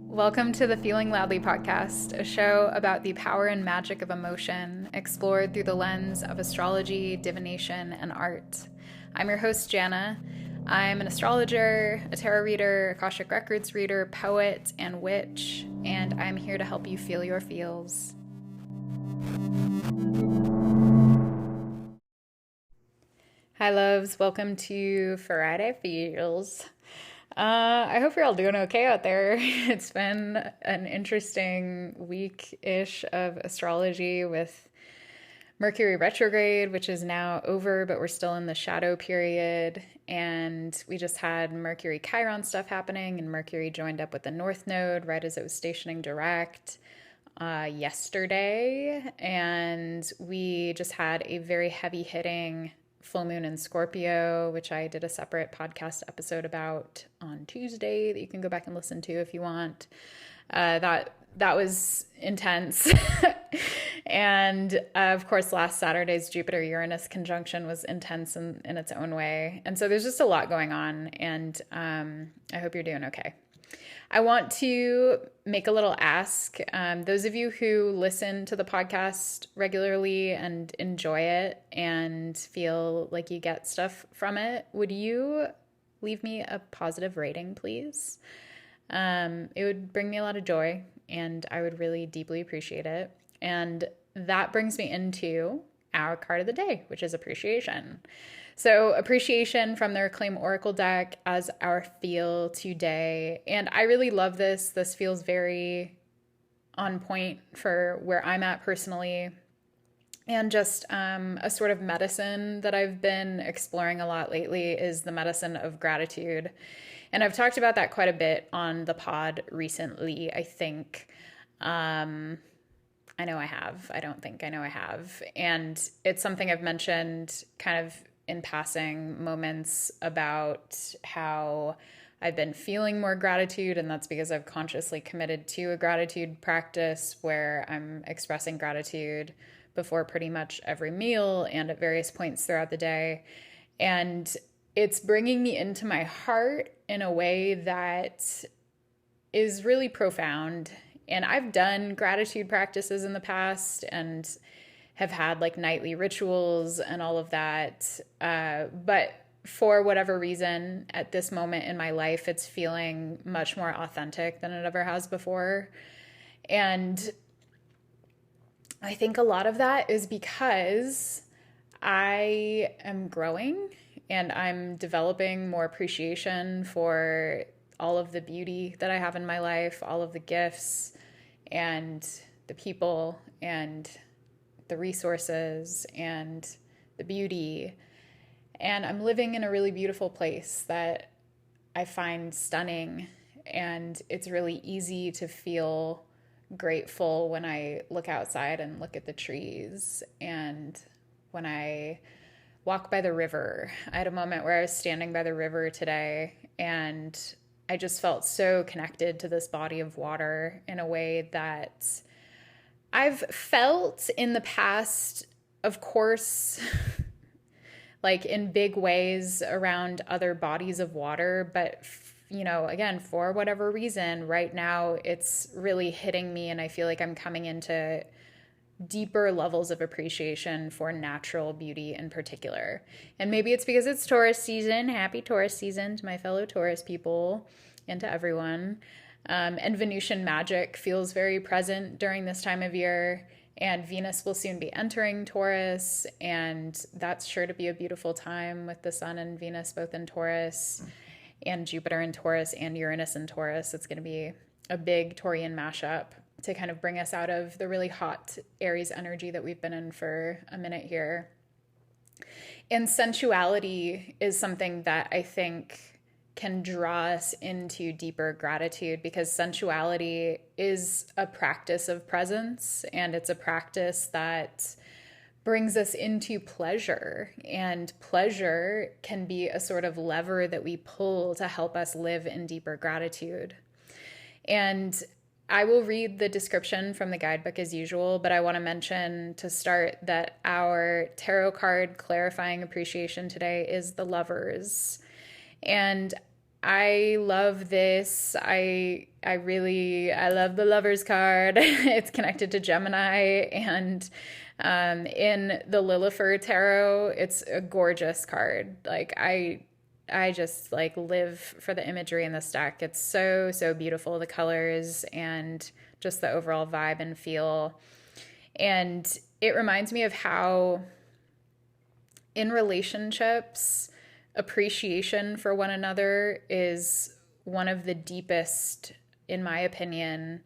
Welcome to the Feeling Loudly podcast, a show about the power and magic of emotion, explored through the lens of astrology, divination, and art. I'm your host, Jana. I'm an astrologer, a tarot reader, Akashic Records reader, poet, and witch, and I'm here to help you feel your feels. Hi, loves. Welcome to Friday Feels. I hope you're all doing okay out there. It's been an interesting week-ish of astrology with Mercury retrograde, which is now over, but we're still in the shadow period. And we just had Mercury Chiron stuff happening, and Mercury joined up with the North Node right as it was stationing direct yesterday. And we just had a very heavy-hitting full moon in Scorpio, which I did a separate podcast episode about on Tuesday that you can go back and listen to if you want. That was intense. And of course, last Saturday's Jupiter-Uranus conjunction was intense in its own way. And so there's just a lot going on, and I hope you're doing okay. I want to make a little ask. Those of you who listen to the podcast regularly and enjoy it and feel like you get stuff from it, would you leave me a positive rating, please? It would bring me a lot of joy, and I would really deeply appreciate it. And that brings me into our card of the day, which is appreciation. So appreciation from the Reclaim Oracle deck as our feel today. And I really love this. This feels very on point for where I'm at personally. And just a sort of medicine that I've been exploring a lot lately is the medicine of gratitude. And I've talked about that quite a bit on the pod recently, I think. I know I have. I don't think I know I have. And it's something I've mentioned kind of in passing moments about how I've been feeling more gratitude, and that's because I've consciously committed to a gratitude practice where I'm expressing gratitude before pretty much every meal and at various points throughout the day. And it's bringing me into my heart in a way that is really profound. And I've done gratitude practices in the past and have had like nightly rituals and all of that. But for whatever reason, at this moment in my life, it's feeling much more authentic than it ever has before. And I think a lot of that is because I am growing and I'm developing more appreciation for all of the beauty that I have in my life, all of the gifts and the people and the resources and the beauty. And I'm living in a really beautiful place that I find stunning. And it's really easy to feel grateful when I look outside and look at the trees. And when I walk by the river, I had a moment where I was standing by the river today and I just felt so connected to this body of water in a way that I've felt in the past, of course, like in big ways around other bodies of water. But, you know, again, for whatever reason, right now it's really hitting me and I feel like I'm coming into deeper levels of appreciation for natural beauty in particular. And maybe it's because it's Taurus season. Happy Taurus season to my fellow Taurus people and to everyone. And Venusian magic feels very present during this time of year. And Venus will soon be entering Taurus. And that's sure to be a beautiful time with the Sun and Venus both in Taurus and Jupiter in Taurus and Uranus in Taurus. It's going to be a big Taurian mashup to kind of bring us out of the really hot Aries energy that we've been in for a minute here. And sensuality is something that I think can draw us into deeper gratitude, because sensuality is a practice of presence, and it's a practice that brings us into pleasure. And pleasure can be a sort of lever that we pull to help us live in deeper gratitude. And I will read the description from the guidebook as usual, but I want to mention to start that our tarot card clarifying appreciation today is the Lovers. And I love this. I love the Lovers card. It's connected to Gemini, and in the Lillifer tarot, it's a gorgeous card. Like I just like live for the imagery in this deck. It's so, so beautiful, the colors and just the overall vibe and feel. And it reminds me of how in relationships, appreciation for one another is one of the deepest, in my opinion,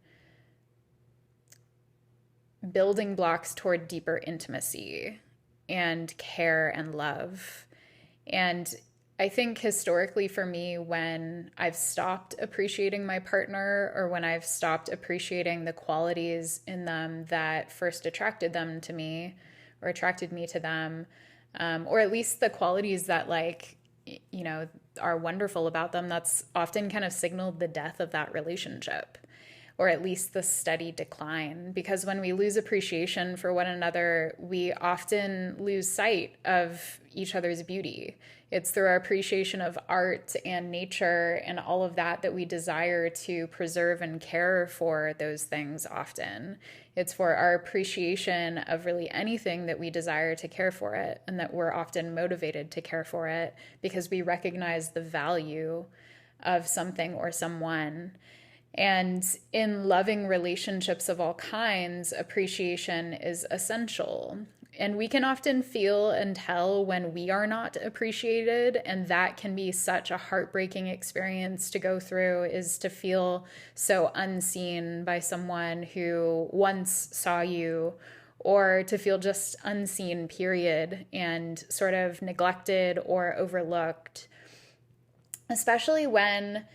building blocks toward deeper intimacy and care and love. And I think historically for me, when I've stopped appreciating my partner or when I've stopped appreciating the qualities in them that first attracted them to me or attracted me to them, or at least the qualities that are wonderful about them, that's often kind of signaled the death of that relationship, or at least the steady decline. Because when we lose appreciation for one another, we often lose sight of each other's beauty. It's through our appreciation of art and nature and all of that that we desire to preserve and care for those things often. It's for our appreciation of really anything that we desire to care for it, and that we're often motivated to care for it because we recognize the value of something or someone. And in loving relationships of all kinds, appreciation is essential. And we can often feel and tell when we are not appreciated, and that can be such a heartbreaking experience to go through, is to feel so unseen by someone who once saw you, or to feel just unseen, period, and sort of neglected or overlooked, especially when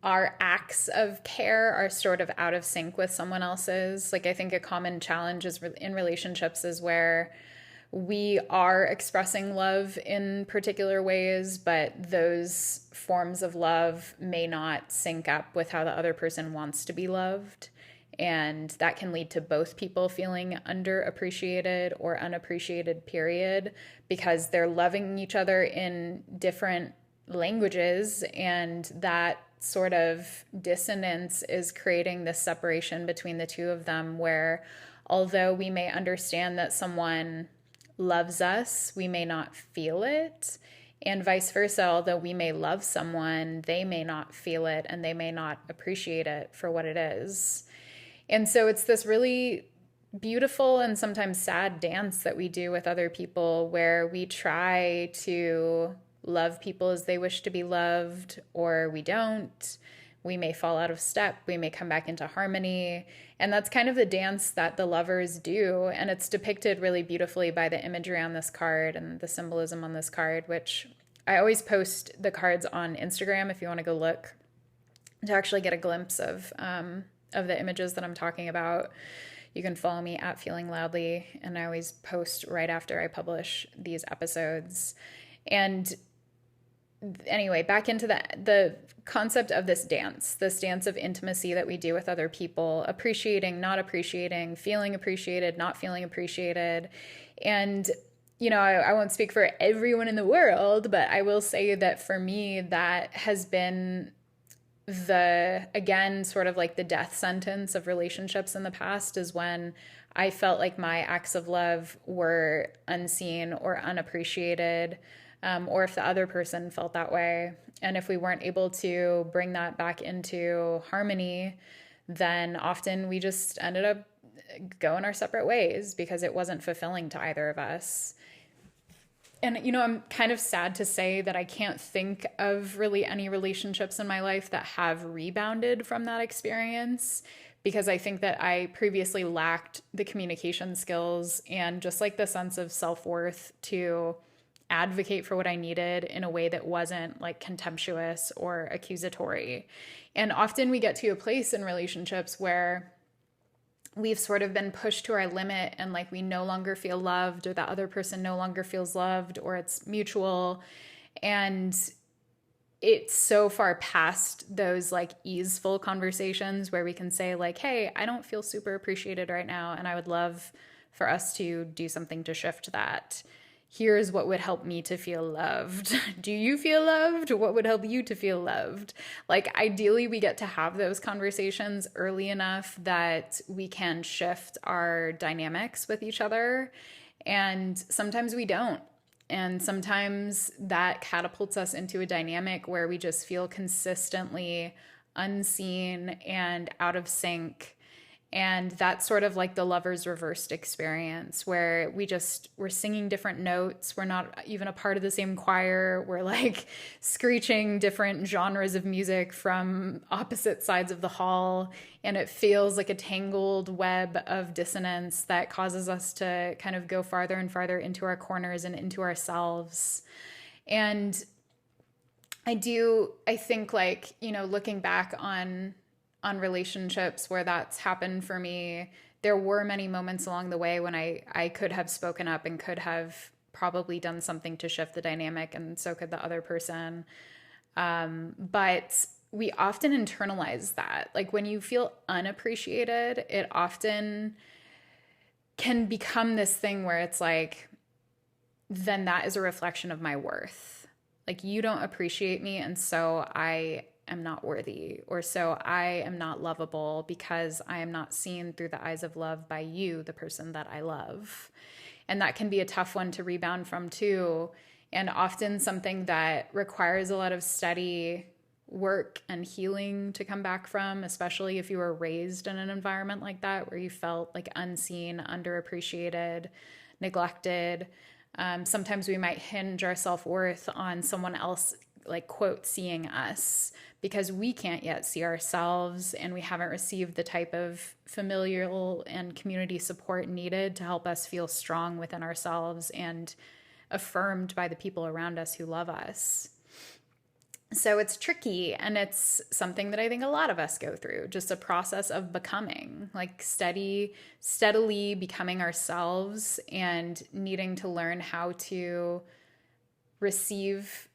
our acts of care are sort of out of sync with someone else's. Like, I think a common challenge is in relationships is where we are expressing love in particular ways, but those forms of love may not sync up with how the other person wants to be loved. And that can lead to both people feeling underappreciated or unappreciated, period, because they're loving each other in different languages, and that sort of dissonance is creating this separation between the two of them, where although we may understand that someone loves us, we may not feel it, and vice versa. Although we may love someone, they may not feel it and they may not appreciate it for what it is. And so it's this really beautiful and sometimes sad dance that we do with other people, where we try to love people as they wish to be loved, or we don't. We may fall out of step. We may come back into harmony. And that's kind of the dance that the Lovers do. And it's depicted really beautifully by the imagery on this card and the symbolism on this card, which I always post the cards on Instagram if you want to go look to actually get a glimpse of the images that I'm talking about. You can follow me at Feeling Loudly, and I always post right after I publish these episodes. And anyway, back into the concept of this dance of intimacy that we do with other people, appreciating, not appreciating, feeling appreciated, not feeling appreciated. And, I won't speak for everyone in the world, but I will say that for me, that has been again, sort of like the death sentence of relationships in the past, is when I felt like my acts of love were unseen or unappreciated. Or if the other person felt that way. And if we weren't able to bring that back into harmony, then often we just ended up going our separate ways because it wasn't fulfilling to either of us. And, I'm kind of sad to say that I can't think of really any relationships in my life that have rebounded from that experience, because I think that I previously lacked the communication skills and just like the sense of self-worth to advocate for what I needed in a way that wasn't like contemptuous or accusatory. And often we get to a place in relationships where we've sort of been pushed to our limit, and like we no longer feel loved, or the other person no longer feels loved, or it's mutual. And it's so far past those like easeful conversations where we can say like, hey, I don't feel super appreciated right now, and I would love for us to do something to shift that. Here's what would help me to feel loved. Do you feel loved? What would help you to feel loved? Like, ideally, we get to have those conversations early enough that we can shift our dynamics with each other. And sometimes we don't. And sometimes that catapults us into a dynamic where we just feel consistently unseen and out of sync. And that's sort of like the lover's reversed experience where we're singing different notes. We're not even a part of the same choir. We're like screeching different genres of music from opposite sides of the hall. And it feels like a tangled web of dissonance that causes us to kind of go farther and farther into our corners and into ourselves. And I think like, looking back on relationships where that's happened for me, there were many moments along the way when I could have spoken up and could have probably done something to shift the dynamic, and so could the other person. But we often internalize that. Like when you feel unappreciated, it often can become this thing where it's like, then that is a reflection of my worth. Like you don't appreciate me, and so I am not worthy, or so I am not lovable because I am not seen through the eyes of love by you, the person that I love. And that can be a tough one to rebound from too, and often something that requires a lot of steady work and healing to come back from, especially if you were raised in an environment like that where you felt like unseen, underappreciated, neglected. Sometimes we might hinge our self-worth on someone else, like, quote, seeing us, because we can't yet see ourselves and we haven't received the type of familial and community support needed to help us feel strong within ourselves and affirmed by the people around us who love us. So it's tricky, and it's something that I think a lot of us go through, just a process of becoming, like steadily becoming ourselves and needing to learn how to receive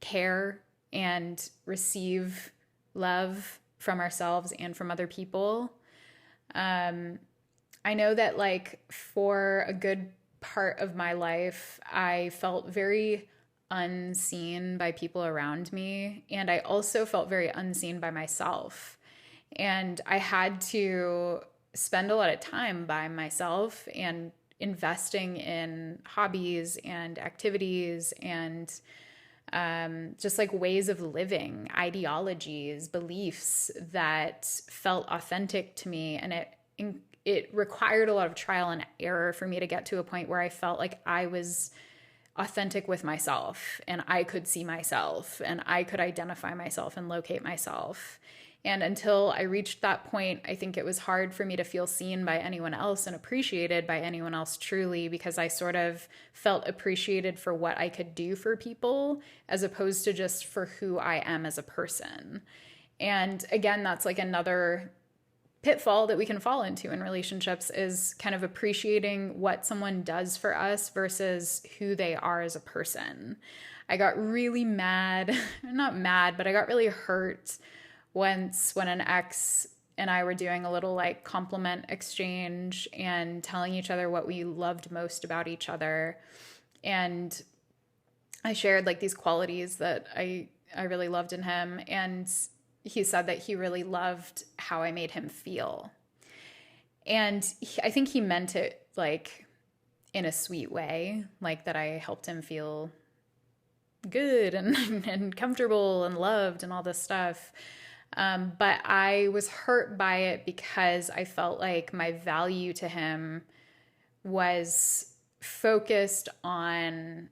care and receive love from ourselves and from other people. I know that like for a good part of my life, I felt very unseen by people around me. And I also felt very unseen by myself. And I had to spend a lot of time by myself and investing in hobbies and activities and just like ways of living, ideologies, beliefs that felt authentic to me. And it required a lot of trial and error for me to get to a point where I felt like I was authentic with myself and I could see myself and I could identify myself and locate myself. And until I reached that point, I think it was hard for me to feel seen by anyone else and appreciated by anyone else truly, because I sort of felt appreciated for what I could do for people as opposed to just for who I am as a person. And again, that's like another pitfall that we can fall into in relationships, is kind of appreciating what someone does for us versus who they are as a person. I got really mad, not mad, but I got really hurt once when an ex and I were doing a little like compliment exchange and telling each other what we loved most about each other. And I shared like these qualities that I really loved in him. And he said that he really loved how I made him feel. And I think he meant it like in a sweet way, like that I helped him feel good and comfortable and loved and all this stuff. But I was hurt by it because I felt like my value to him was focused on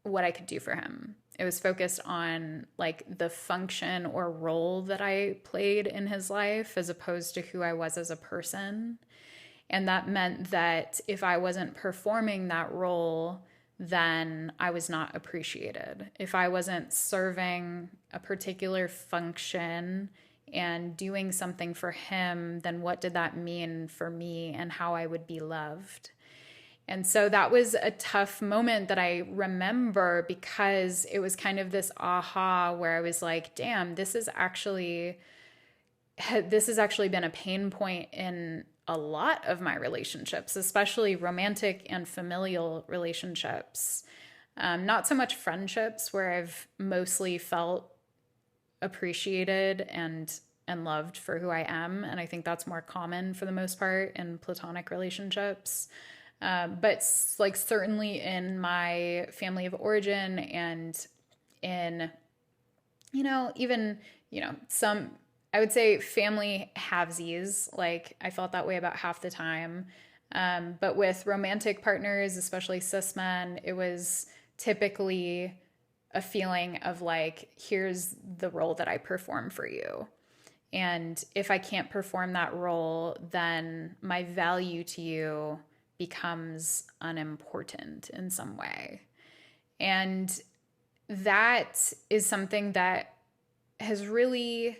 what I could do for him. It was focused on like the function or role that I played in his life as opposed to who I was as a person. And that meant that if I wasn't performing that role, then I was not appreciated. If I wasn't serving a particular function and doing something for him, then what did that mean for me and how I would be loved? And so that was a tough moment that I remember because it was kind of this aha where I was like, damn, this has actually been a pain point in a lot of my relationships, especially romantic and familial relationships. Not so much friendships where I've mostly felt appreciated and loved for who I am, and I think that's more common for the most part in platonic relationships. But like certainly in my family of origin and in even some, I would say family halvesies. Like I felt that way about half the time. But with romantic partners, especially cis men, it was typically a feeling of like, here's the role that I perform for you. And if I can't perform that role, then my value to you becomes unimportant in some way. And that is something that has really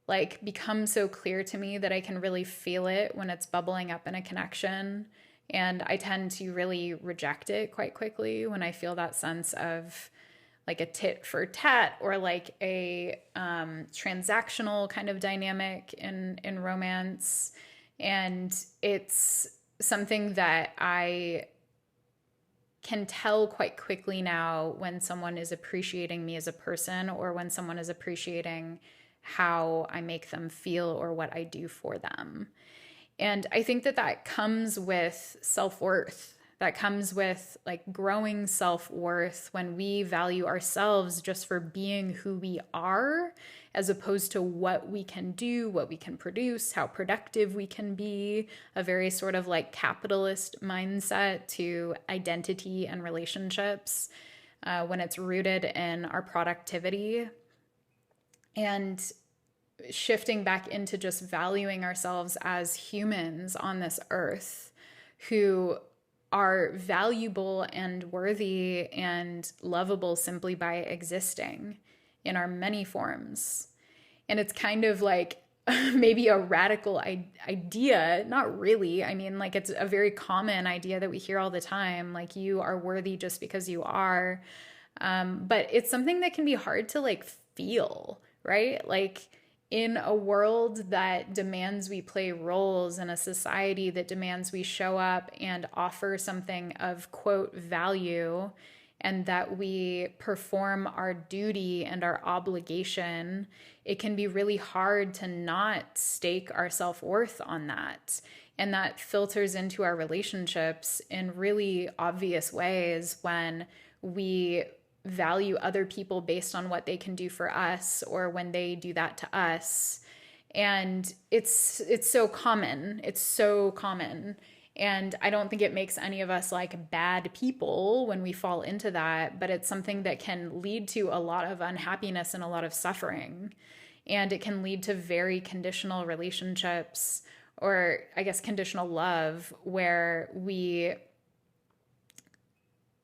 like become so clear to me that I can really feel it when it's bubbling up in a connection. And I tend to really reject it quite quickly when I feel that sense of like a tit for tat or like a transactional kind of dynamic in romance. And it's something that I can tell quite quickly now when someone is appreciating me as a person or when someone is appreciating how I make them feel or what I do for them. And I think that that comes with self-worth. That comes with like growing self-worth when we value ourselves just for being who we are, as opposed to what we can do, what we can produce, how productive we can be, a very sort of like capitalist mindset to identity and relationships when it's rooted in our productivity. And shifting back into just valuing ourselves as humans on this earth who are valuable and worthy and lovable simply by existing in our many forms. And it's kind of like maybe a radical idea, not really. I mean, like it's a very common idea that we hear all the time, like you are worthy just because you are. But it's something that can be hard to like feel, right? Like in a world that demands we play roles, in a society that demands we show up and offer something of quote value, and that we perform our duty and our obligation, it can be really hard to not stake our self-worth on that. And that filters into our relationships in really obvious ways when we value other people based on what they can do for us or when they do that to us. And it's so common. It's so common. And I don't think it makes any of us like bad people when we fall into that, but it's something that can lead to a lot of unhappiness and a lot of suffering. And it can lead to very conditional relationships, or I guess conditional love, where we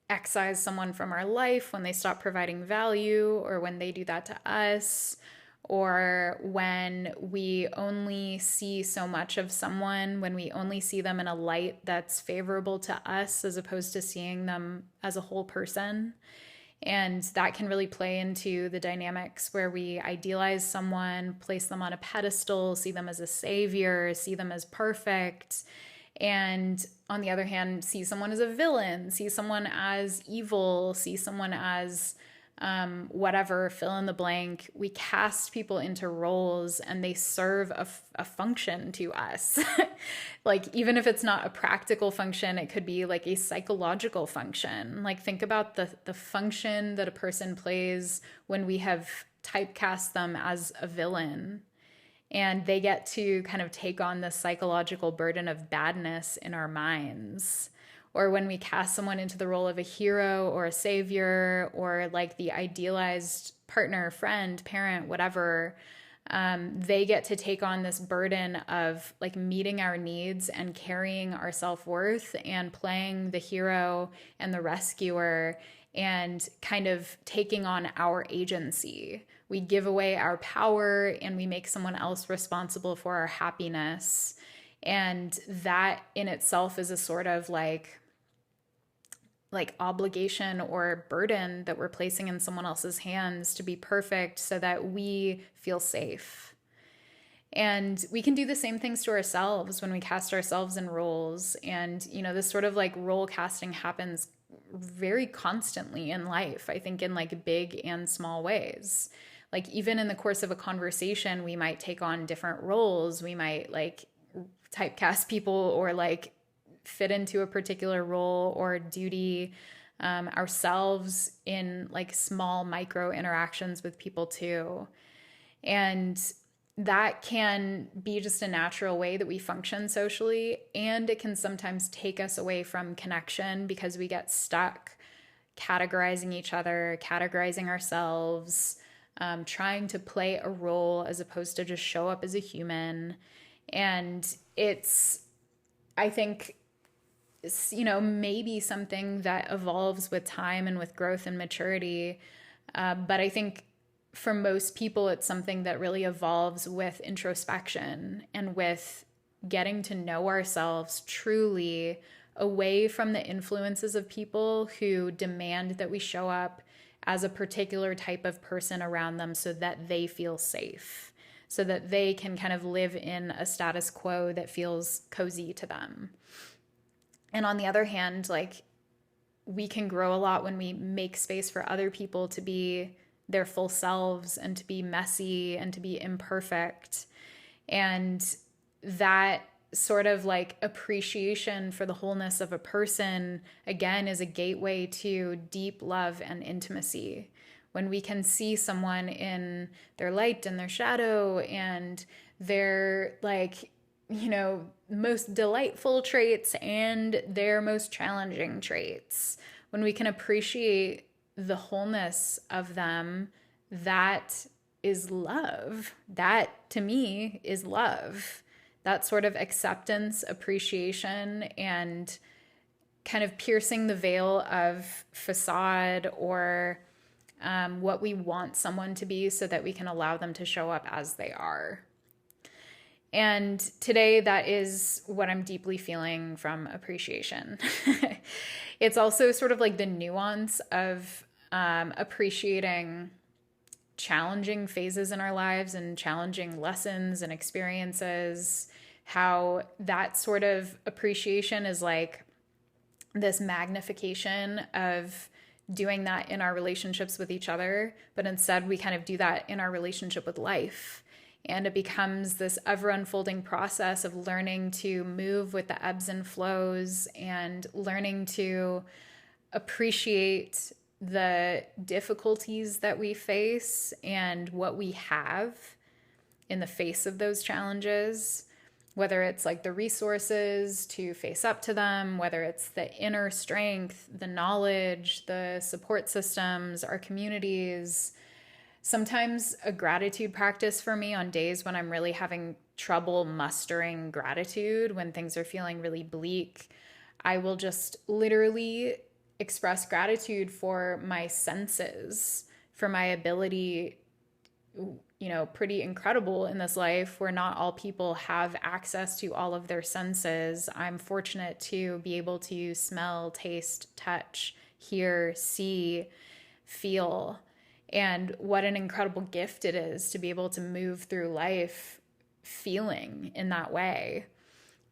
excise someone from our life when they stop providing value, or when they do that to us, or when we only see so much of someone, when we only see them in a light that's favorable to us as opposed to seeing them as a whole person. And that can really play into the dynamics where we idealize someone, place them on a pedestal, see them as a savior, see them as perfect. And on the other hand, see someone as a villain, see someone as evil, see someone as whatever, fill in the blank. We cast people into roles and they serve a function to us. Like, even if it's not a practical function, it could be like a psychological function. Like, think about the function that a person plays when we have typecast them as a villain. And they get to kind of take on the psychological burden of badness in our minds. Or when we cast someone into the role of a hero or a savior, or like the idealized partner, friend, parent, whatever, they get to take on this burden of like meeting our needs and carrying our self-worth and playing the hero and the rescuer and kind of taking on our agency. We give away our power and we make someone else responsible for our happiness. And that in itself is a sort of like like obligation or burden that we're placing in someone else's hands to be perfect so that we feel safe. And we can do the same things to ourselves when we cast ourselves in roles. And, this sort of like role casting happens very constantly in life, I think, in like big and small ways. Like, even in the course of a conversation, we might take on different roles. We might like typecast people or like fit into a particular role or duty ourselves in like small micro interactions with people too. And that can be just a natural way that we function socially. And it can sometimes take us away from connection because we get stuck categorizing each other, categorizing ourselves, trying to play a role as opposed to just show up as a human. And it's, I think, maybe something that evolves with time and with growth and maturity. But I think for most people, it's something that really evolves with introspection and with getting to know ourselves truly away from the influences of people who demand that we show up as a particular type of person around them so that they feel safe, so that they can kind of live in a status quo that feels cozy to them. And on the other hand, like, we can grow a lot when we make space for other people to be their full selves and to be messy and to be imperfect. And that sort of like appreciation for the wholeness of a person, again, is a gateway to deep love and intimacy. When we can see someone in their light and their shadow and their like, most delightful traits and their most challenging traits, when we can appreciate the wholeness of them, that is love. That, to me, is love. That sort of acceptance, appreciation, and kind of piercing the veil of facade or what we want someone to be so that we can allow them to show up as they are. And today, that is what I'm deeply feeling from appreciation. It's also sort of like the nuance of appreciating challenging phases in our lives and challenging lessons and experiences, how that sort of appreciation is like this magnification of doing that in our relationships with each other, but instead we kind of do that in our relationship with life. And it becomes this ever unfolding process of learning to move with the ebbs and flows and learning to appreciate the difficulties that we face and what we have in the face of those challenges, whether it's like the resources to face up to them, whether it's the inner strength, the knowledge, the support systems, our communities. Sometimes a gratitude practice for me on days when I'm really having trouble mustering gratitude, when things are feeling really bleak, I will just literally express gratitude for my senses, for my ability, pretty incredible in this life where not all people have access to all of their senses. I'm fortunate to be able to smell, taste, touch, hear, see, feel. And what an incredible gift it is to be able to move through life feeling in that way.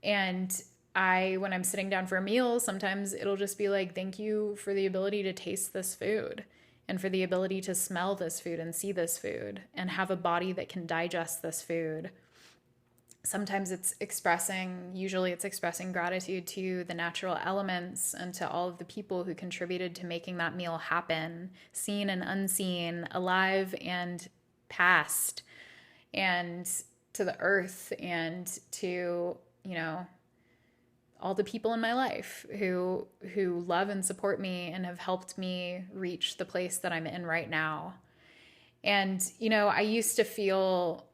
And when I'm sitting down for a meal, sometimes it'll just be like, thank you for the ability to taste this food and for the ability to smell this food and see this food and have a body that can digest this food. Sometimes usually it's expressing gratitude to the natural elements and to all of the people who contributed to making that meal happen, seen and unseen, alive and past, and to the earth and to, all the people in my life who love and support me and have helped me reach the place that I'm in right now. And, I used to feel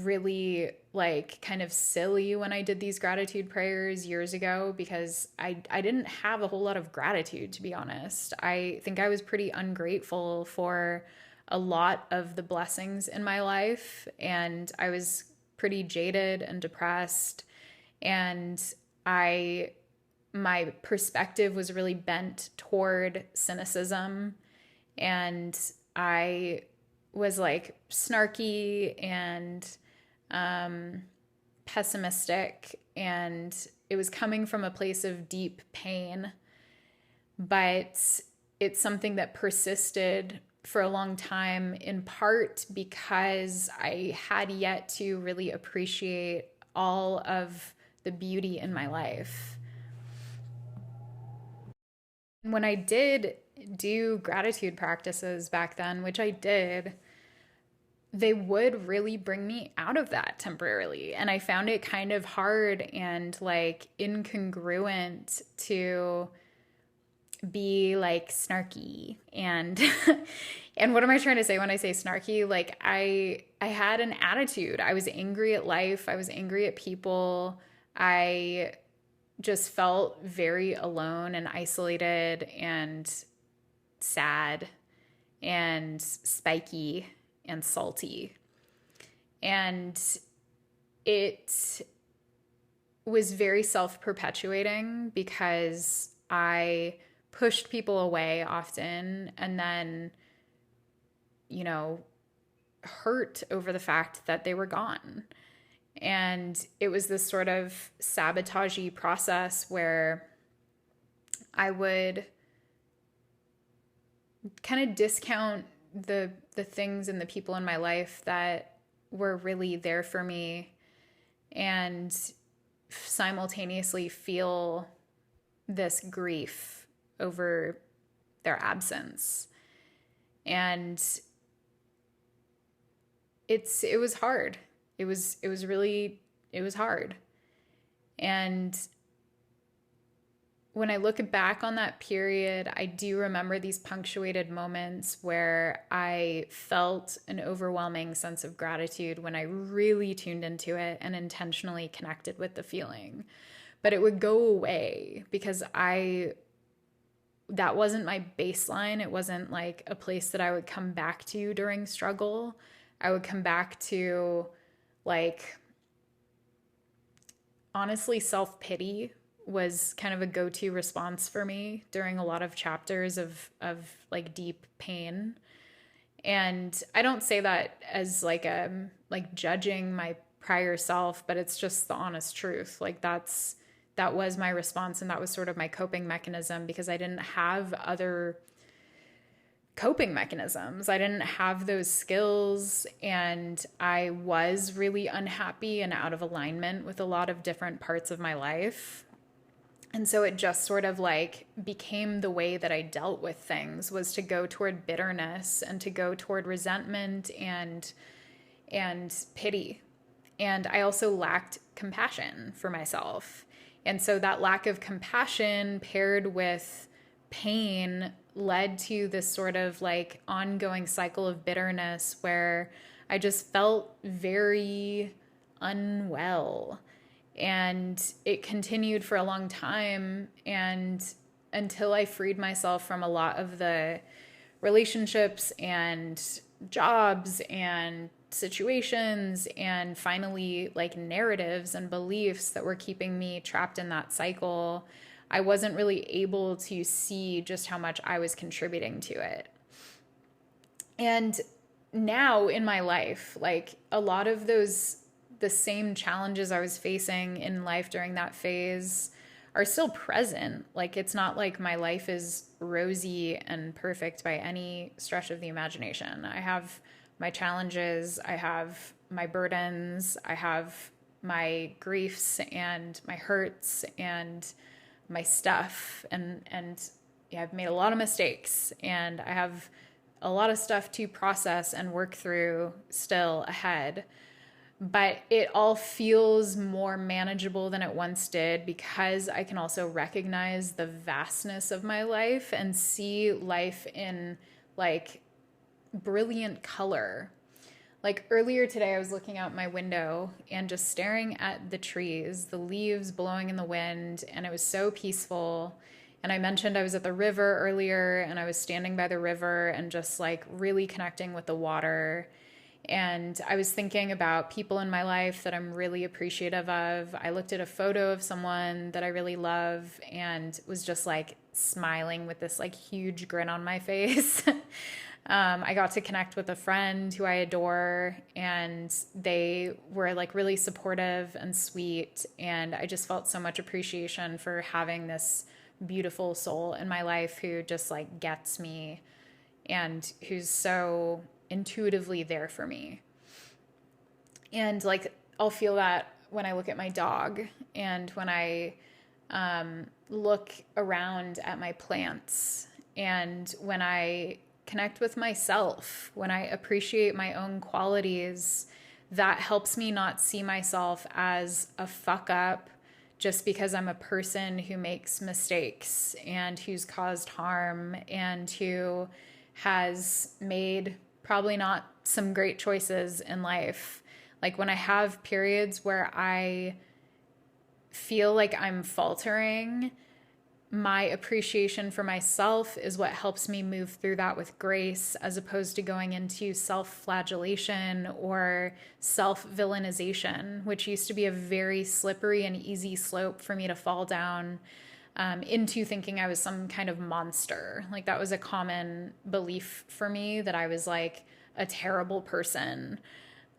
really like kind of silly when I did these gratitude prayers years ago because I didn't have a whole lot of gratitude, to be honest. I think I was pretty ungrateful for a lot of the blessings in my life, and I was pretty jaded and depressed, and I my perspective was really bent toward cynicism, and I was like snarky and pessimistic, and it was coming from a place of deep pain, but it's something that persisted for a long time, in part because I had yet to really appreciate all of the beauty in my life. When I did do gratitude practices back then, which I did, they would really bring me out of that temporarily. And I found it kind of hard and like incongruent to be like snarky and and what am I trying to say when I say snarky? Like I had an attitude. I was angry at life. I was angry at people. I just felt very alone and isolated and sad and spiky and salty. And it was very self-perpetuating because I pushed people away often and then, you know, hurt over the fact that they were gone. And it was this sort of sabotagey process where I would kind of discount the things and the people in my life that were really there for me, and simultaneously feel this grief over their absence. And it was hard. It was hard. And when I look back on that period, I do remember these punctuated moments where I felt an overwhelming sense of gratitude when I really tuned into it and intentionally connected with the feeling. But it would go away because that wasn't my baseline. It wasn't like a place that I would come back to during struggle. I would come back to, like, honestly, self-pity was kind of a go-to response for me during a lot of chapters of like deep pain. And I don't say that as like judging my prior self, but it's just the honest truth. Like that was my response, and that was sort of my coping mechanism because I didn't have other coping mechanisms. I didn't have those skills, and I was really unhappy and out of alignment with a lot of different parts of my life. And so it just sort of like became the way that I dealt with things, was to go toward bitterness and to go toward resentment and pity. And I also lacked compassion for myself. And so that lack of compassion paired with pain led to this sort of like ongoing cycle of bitterness where I just felt very unwell. And it continued for a long time, and until I freed myself from a lot of the relationships and jobs and situations and finally like narratives and beliefs that were keeping me trapped in that cycle, I wasn't really able to see just how much I was contributing to it. And now in my life, like a lot of the same challenges I was facing in life during that phase are still present. Like it's not like my life is rosy and perfect by any stretch of the imagination. I have my challenges, I have my burdens, I have my griefs and my hurts and my stuff, and yeah, I've made a lot of mistakes, and I have a lot of stuff to process and work through still ahead. But it all feels more manageable than it once did because I can also recognize the vastness of my life and see life in like brilliant color. Like earlier today, I was looking out my window and just staring at the trees, the leaves blowing in the wind, and it was so peaceful. And I mentioned I was at the river earlier, and I was standing by the river and just like really connecting with the water. And I was thinking about people in my life that I'm really appreciative of. I looked at a photo of someone that I really love and was just like smiling with this like huge grin on my face. I got to connect with a friend who I adore, and they were like really supportive and sweet. And I just felt so much appreciation for having this beautiful soul in my life who just like gets me and who's so intuitively there for me. And like, I'll feel that when I look at my dog and when I look around at my plants and when I connect with myself, when I appreciate my own qualities, that helps me not see myself as a fuck up just because I'm a person who makes mistakes and who's caused harm and who has made probably not some great choices in life. Like when I have periods where I feel like I'm faltering, my appreciation for myself is what helps me move through that with grace, as opposed to going into self-flagellation or self-villainization, which used to be a very slippery and easy slope for me to fall down into thinking I was some kind of monster. Like that was a common belief for me, that I was like a terrible person.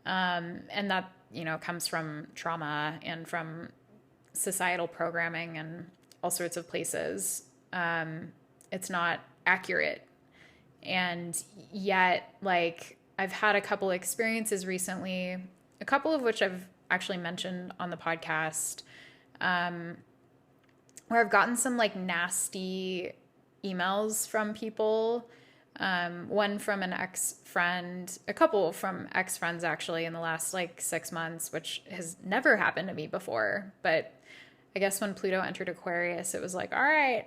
And that, you know, comes from trauma and from societal programming and all sorts of places. It's not accurate. And yet, like, I've had a couple experiences recently, a couple of which I've actually mentioned on the podcast, where I've gotten some like nasty emails from people. One from an ex-friend, a couple from ex-friends actually in the last like 6 months, which has never happened to me before. But I guess when Pluto entered Aquarius, it was like, all right,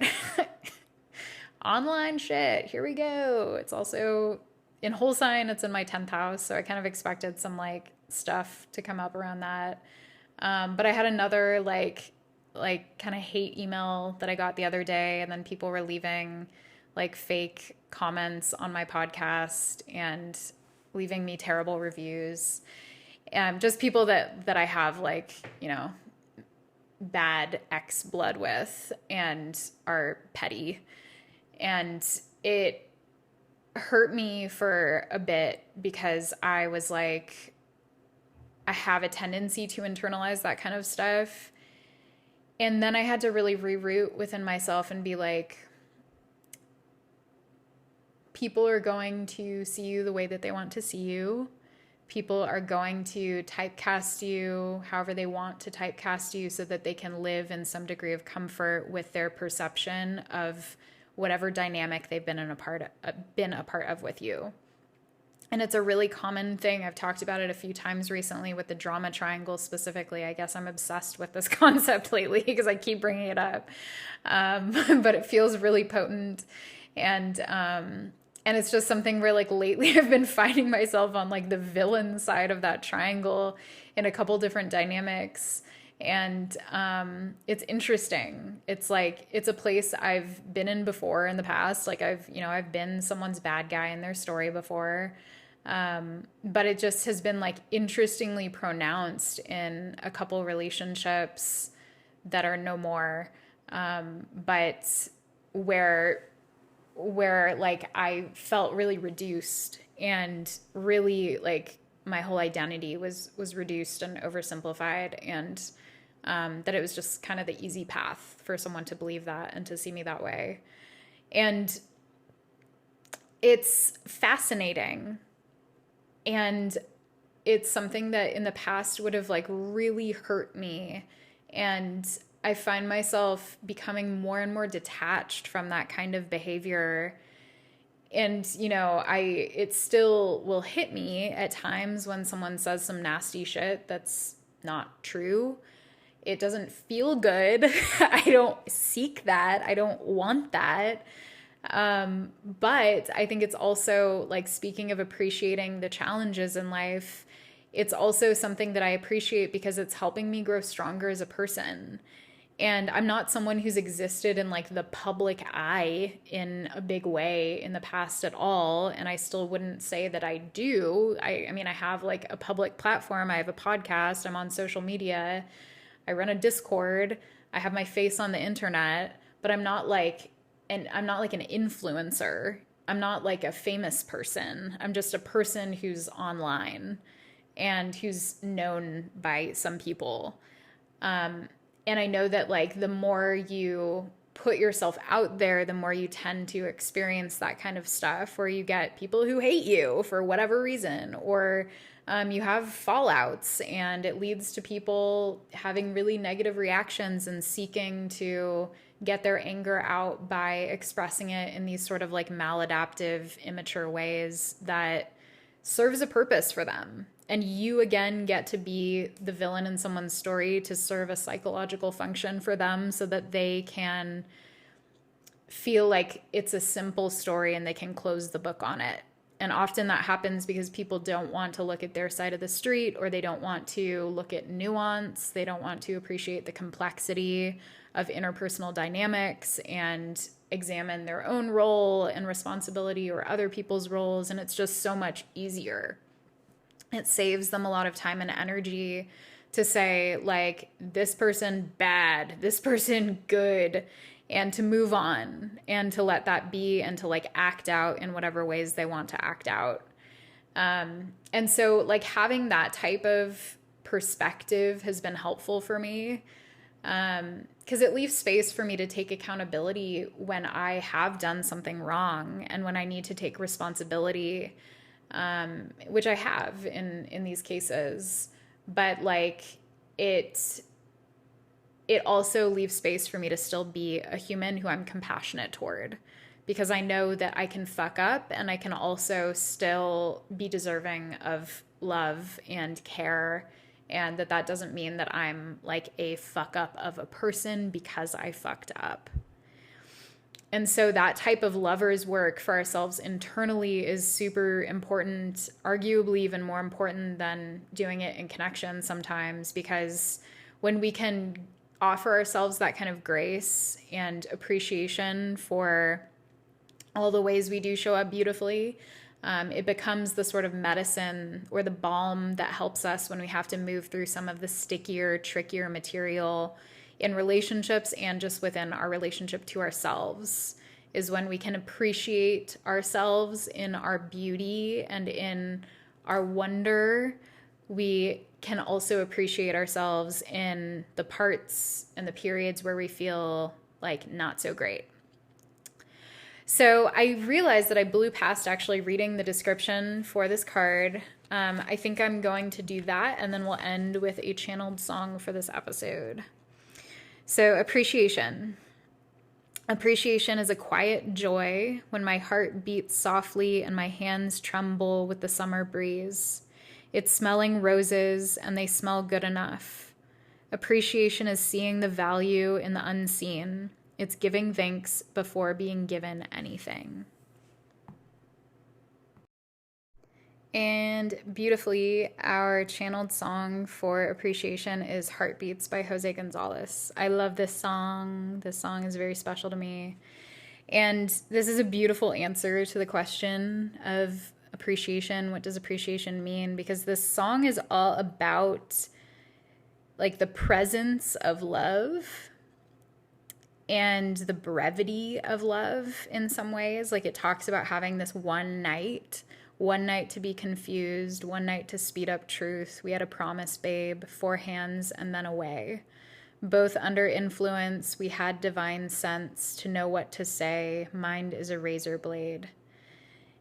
online shit, here we go. It's also in whole sign, it's in my 10th house. So I kind of expected some like stuff to come up around that. But I had another like kind of hate email that I got the other day, and then people were leaving like fake comments on my podcast and leaving me terrible reviews. Just people that I have like, you know, bad ex blood with and are petty. And it hurt me for a bit because I was like, I have a tendency to internalize that kind of stuff. And then I had to really reroute within myself and be like, people are going to see you the way that they want to see you. People are going to typecast you however they want to typecast you so that they can live in some degree of comfort with their perception of whatever dynamic they've been a part of with you. And it's a really common thing. I've talked about it a few times recently with the drama triangle specifically. I guess I'm obsessed with this concept lately because I keep bringing it up. But it feels really potent. And it's just something where like lately I've been finding myself on like the villain side of that triangle in a couple different dynamics. And it's interesting. It's like, it's a place I've been in before in the past. Like I've been someone's bad guy in their story before. But it just has been like interestingly pronounced in a couple relationships that are no more. But where like I felt really reduced and really like my whole identity was reduced and oversimplified, and that it was just kind of the easy path for someone to believe that and to see me that way. And it's fascinating. And it's something that in the past would have like really hurt me. And I find myself becoming more and more detached from that kind of behavior. And, you know, it still will hit me at times when someone says some nasty shit that's not true. It doesn't feel good. I don't seek that. I don't want that. But I think it's also like, speaking of appreciating the challenges in life, it's also something that I appreciate because it's helping me grow stronger as a person. And I'm not someone who's existed in like the public eye in a big way in the past at all. And I still wouldn't say that I do. I mean, I have like a public platform, I have a podcast, I'm on social media, I run a Discord, I have my face on the internet, but I'm not like an influencer. I'm not like a famous person. I'm just a person who's online and who's known by some people. And I know that like the more you put yourself out there, the more you tend to experience that kind of stuff where you get people who hate you for whatever reason, or you have fallouts, and it leads to people having really negative reactions and seeking to get their anger out by expressing it in these sort of like maladaptive, immature ways that serves a purpose for them. And you again get to be the villain in someone's story to serve a psychological function for them so that they can feel like it's a simple story and they can close the book on it. And often that happens because people don't want to look at their side of the street, or they don't want to look at nuance. They don't want to appreciate the complexity of interpersonal dynamics and examine their own role and responsibility or other people's roles. And it's just so much easier. It saves them a lot of time and energy to say, like, this person bad, this person good, and to move on and to let that be and to like act out in whatever ways they want to act out. And so like having that type of perspective has been helpful for me, because it leaves space for me to take accountability when I have done something wrong and when I need to take responsibility, which I have in these cases. But like it also leaves space for me to still be a human who I'm compassionate toward, because I know that I can fuck up and I can also still be deserving of love and care, and that doesn't mean that I'm like a fuck up of a person because I fucked up. And so that type of lover's work for ourselves internally is super important, arguably even more important than doing it in connection sometimes, because when we can offer ourselves that kind of grace and appreciation for all the ways we do show up beautifully, it becomes the sort of medicine or the balm that helps us when we have to move through some of the stickier, trickier material in relationships and just within our relationship to ourselves, is when we can appreciate ourselves in our beauty and in our wonder. We can also appreciate ourselves in the parts and the periods where we feel like not so great. So I realized that I blew past actually reading the description for this card. I think I'm going to do that, and then we'll end with a channeled song for this episode. So appreciation. Appreciation is a quiet joy when my heart beats softly and my hands tremble with the summer breeze. It's smelling roses and they smell good enough. Appreciation is seeing the value in the unseen. It's giving thanks before being given anything. And beautifully, our channeled song for appreciation is Heartbeats by Jose Gonzalez. I love this song. This song is very special to me. And this is a beautiful answer to the question of appreciation. What does appreciation mean? Because this song is all about like the presence of love and the brevity of love in some ways. Like it talks about having this one night to be confused, one night to speed up truth. We had a promise, babe, 4 hands and then away. Both under influence, we had divine sense to know what to say. Mind is a razor blade.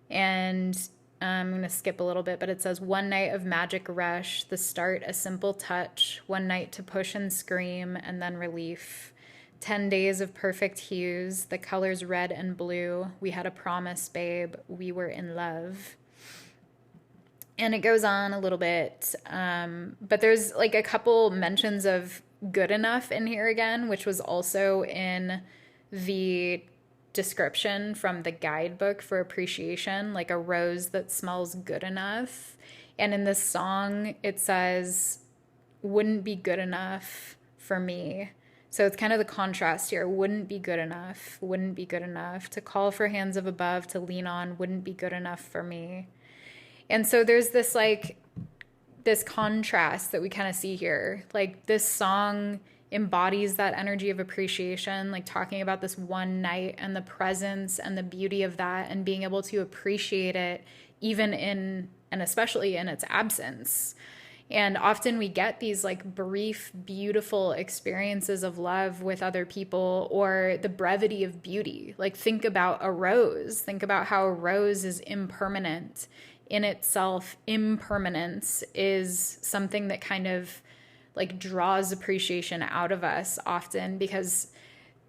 And I'm going to skip a little bit, but it says, one night of magic rush, the start a simple touch, one night to push and scream, and then relief. 10 days of perfect hues, the colors red and blue. We had a promise, babe, we were in love. And it goes on a little bit, but there's like a couple mentions of good enough in here again, which was also in the description from the guidebook for appreciation, like a rose that smells good enough. And in this song, it says, wouldn't be good enough for me So it's kind of the contrast here. Wouldn't be good enough. Wouldn't be good enough. To call for hands of above to lean on wouldn't be good enough for me. And so there's this like this contrast that we kind of see here. Like this song embodies that energy of appreciation, like talking about this one night and the presence and the beauty of that and being able to appreciate it even in and especially in its absence. And often we get these like brief, beautiful experiences of love with other people or the brevity of beauty. Like think about a rose. Think about how a rose is impermanent in itself. Impermanence is something that kind of like draws appreciation out of us often because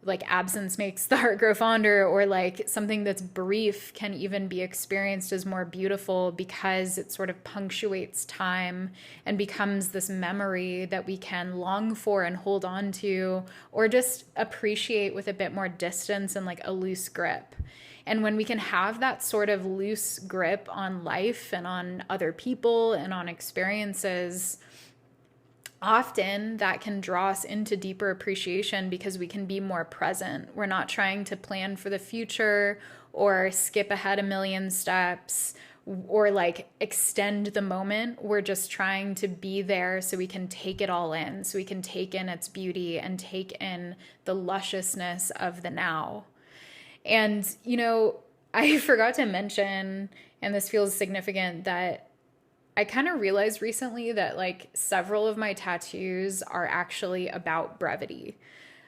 like absence makes the heart grow fonder, or like something that's brief can even be experienced as more beautiful because it sort of punctuates time and becomes this memory that we can long for and hold on to, or just appreciate with a bit more distance and like a loose grip. And when we can have that sort of loose grip on life and on other people and on experiences, often that can draw us into deeper appreciation because we can be more present. We're not trying to plan for the future or skip ahead a million steps or like extend the moment. We're just trying to be there so we can take it all in, so we can take in its beauty and take in the lusciousness of the now. And, you know, I forgot to mention, and this feels significant, that I kind of realized recently that like several of my tattoos are actually about brevity.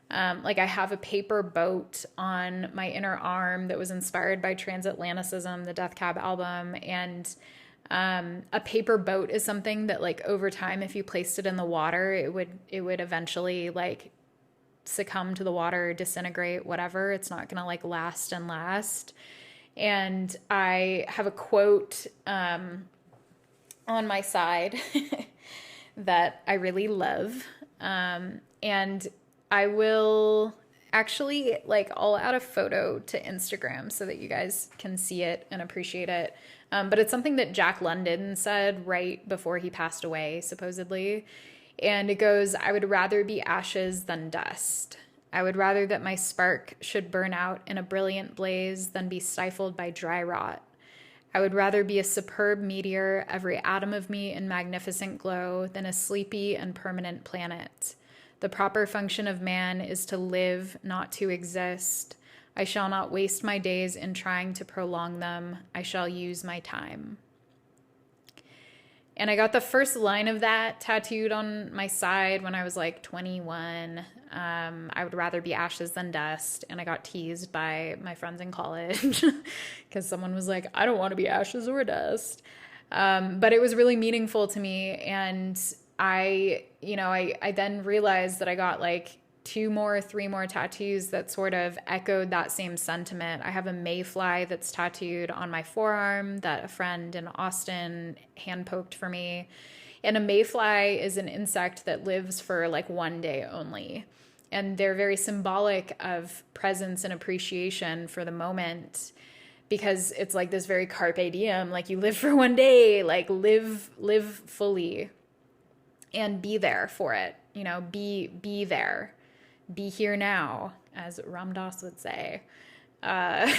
Like I have a paper boat on my inner arm that was inspired by Transatlanticism, the Death Cab album. And a paper boat is something that like over time, if you placed it in the water, it would eventually like succumb to the water, disintegrate, whatever. It's not going to like last and last. And I have a quote, on my side that I really love. And I will actually, like, I'll add a photo to Instagram so that you guys can see it and appreciate it. But it's something that Jack London said right before he passed away, supposedly. And it goes, "I would rather be ashes than dust. I would rather that my spark should burn out in a brilliant blaze than be stifled by dry rot. I would rather be a superb meteor, every atom of me in magnificent glow, than a sleepy and permanent planet. The proper function of man is to live, not to exist. I shall not waste my days in trying to prolong them. I shall use my time." And I got the first line of that tattooed on my side when I was like 21. I would rather be ashes than dust. And I got teased by my friends in college because someone was like, "I don't want to be ashes or dust." But it was really meaningful to me. And I then realized that I got like 3 more tattoos that sort of echoed that same sentiment. I have a mayfly that's tattooed on my forearm that a friend in Austin hand poked for me. And a mayfly is an insect that lives for like one day only. And they're very symbolic of presence and appreciation for the moment, because it's like this very carpe diem, like you live for one day, like live fully and be there for it, you know, be there. Be here now, as Ram Dass would say. But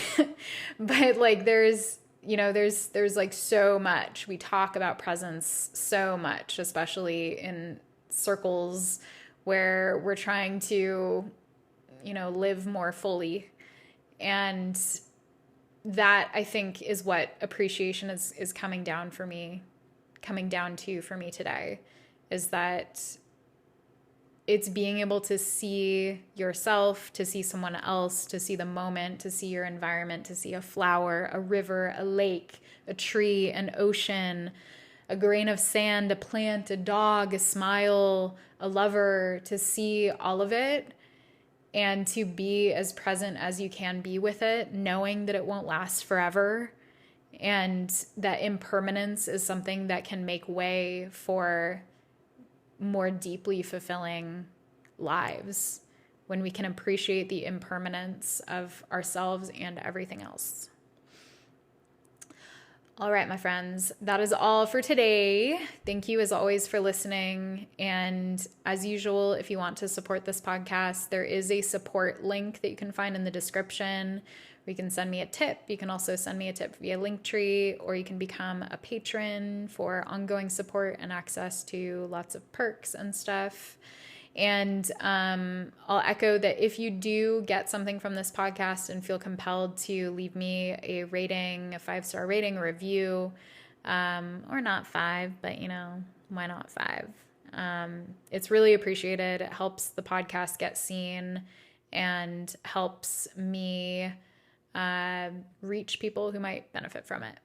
like there's like so much. We talk about presence so much, especially in circles where we're trying to, you know, live more fully. And that, I think, is what appreciation is coming down to for me today, is that it's being able to see yourself, to see someone else, to see the moment, to see your environment, to see a flower, a river, a lake, a tree, an ocean, a grain of sand, a plant, a dog, a smile, a lover, to see all of it and to be as present as you can be with it, knowing that it won't last forever, and that impermanence is something that can make way for more deeply fulfilling lives when we can appreciate the impermanence of ourselves and everything else. All right, my friends, that is all for today. Thank you, as always, for listening. And as usual, if you want to support this podcast, there is a support link that you can find in the description. You can send me a tip. You can also send me a tip via Linktree, or you can become a patron for ongoing support and access to lots of perks and stuff. And I'll echo that if you do get something from this podcast and feel compelled to leave me a rating, a 5-star rating, a review, or not 5, but why not 5? It's really appreciated. It helps the podcast get seen and helps me reach people who might benefit from it.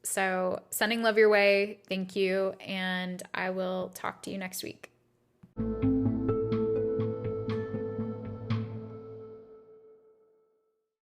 So sending love your way. Thank you. And I will talk to you next week.